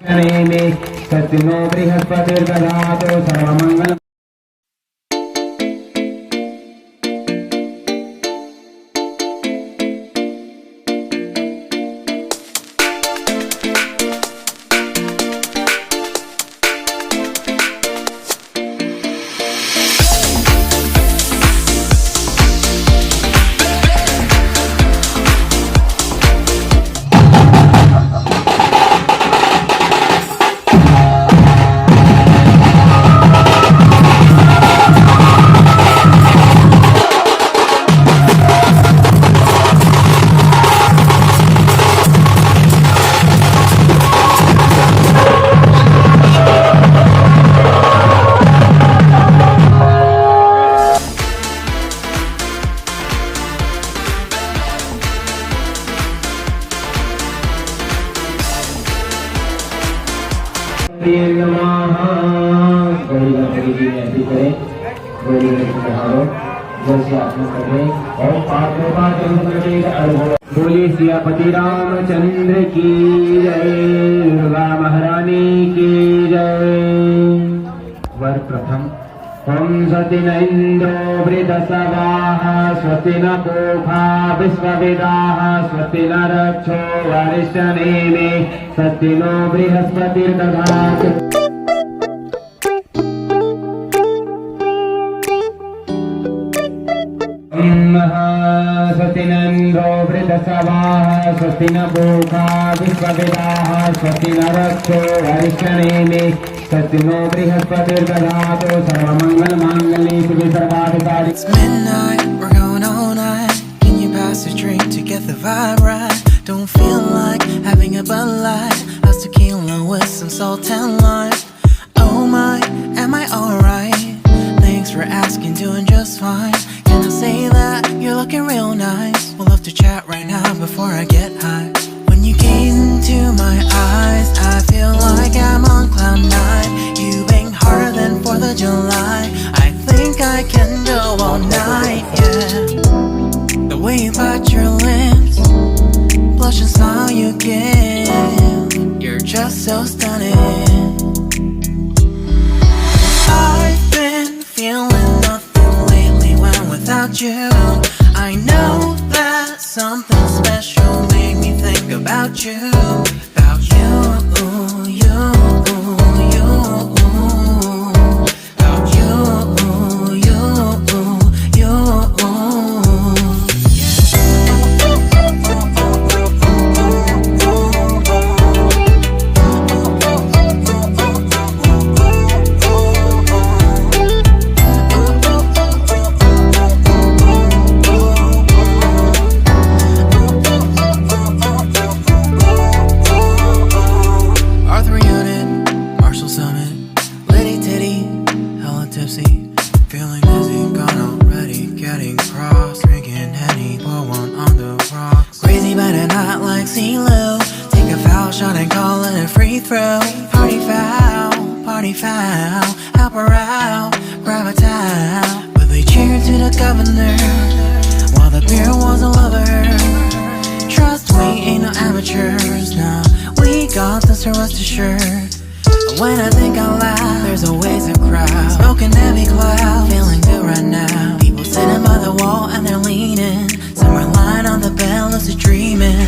सत्यनो बृहस्पतिर्दधातु सर्वमंगल। बोलिए सियापति रामचंद्र की जय, दुर्गा महारानी की जय। वर प्रथम ओम सति न इंद्रो वृद्धसवाः स्वस्ति न पूषा विश्ववेदाः स्वस्ति न रक्षो वरिष्ठनेमि स्वस्ति नो बृहस्पतिर्दधातु। स्वस्ति न इंद्रो वृद्धसवाः स्वस्ति न पूषा विश्ववेदाः स्वस्ति न रक्षो वरिष्ठनेमि स्वस्ति नो बृहस्पतिर्दधातु सर्वमंगलमांगल्ये शिवे Sarbadhikari. It's midnight, we're going all night. Can you pass a drink to get the vibe right? Don't feel like having a Bud Light. How's tequila with some salt and lime? Oh my, am I alright? Thanks for asking, doing just fine. Can I say that you're looking real nice? We'll love to chat right now before I get high. When you gaze into my eyes, I feel like I'm on cloud nine. You bang harder than 4th of July. I think I can go all night, yeah. The way you bite your lips, blush and smile you give, you're just so stunning. I've been feeling nothing lately when without you. I know that something special made me think about you, about you, you, you, about you, you, you, Arthur Unit, Marshall Summit, Liddy Titty, hella tipsy, feeling dizzy, gone already, getting cross, drinking Henny, pour one on the rocks. Crazy but not like CeeLo, take a foul shot and call it a free throw. Party foul, help her out, grab a towel. But they cheered to the governor, while the beer was a lover. Trust we ain't no amateurs, nah, we got this, so rest assured. When I think out loud, there's always a crowd, smoking heavy cloud, feeling good right now. People sitting by the wall and they're leaning, some are lying on the bed, lucid dreaming.